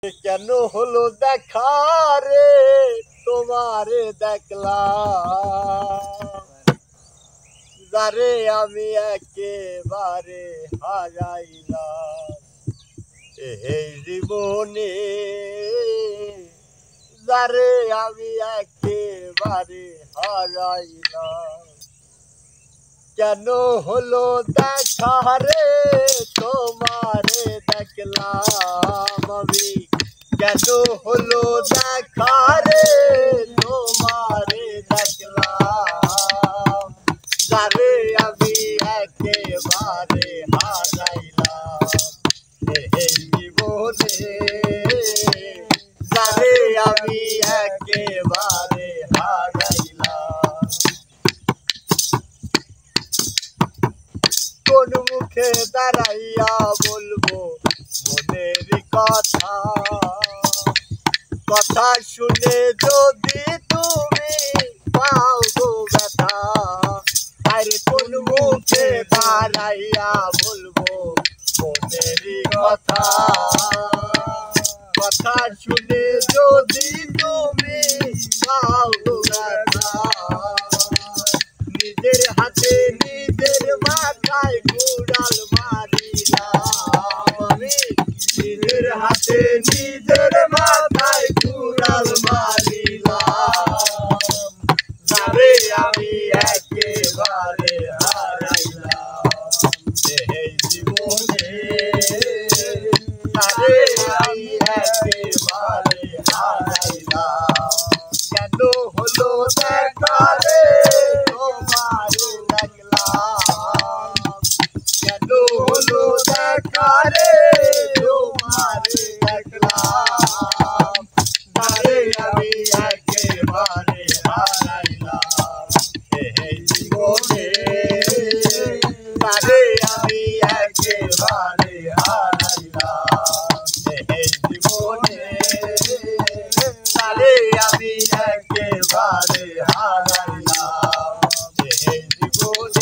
কেন হলো দেখা রে তোমারে দেখলাম, যারে আমি একেবারে হারাইলাম এই জীবনে, যারে আমি একেবারে হারাইলাম। কেন হলো দেখা রে তোমারে দেখলাম আমি, কেন হলো দেখা রে তোমারে দেখলাম, যারে আমি একেবারে হারাইলাম এই জীবনে, যারে আমি একেবারে হারাইলাম। কোন মুখে দাঁড়াইয়া বলবো মনের কথা, কথা শুনে যদি তুমি পাও গো ব্যথা, আরে কোন মুখে দাঁড়াইয়া বলবো মনের কথা, কথা শুনে যদি তুমি পাও গো ব্যথা, নিজের হাতে নিজের মাথায় কুড়াল মারিলাম আমি, নিজের হাতে নিজের মাথায় কুড়াল মারিলাম, যারে আমি একেবারে হারাইলাম এই জীবনে, যারে আমি একেবারে হারাইলাম। কেন হলো দেখা রে তোমারে দেখলাম, কেন হলো দেখা রে তোমারে দেখলাম, যারে আমি একেবারে হারাইলাম এই জীবনে, যারে আমি একেবারে হারাইলাম এই জীবনে, যারে আমি একেবারে হারাইলাম এই জীবনে।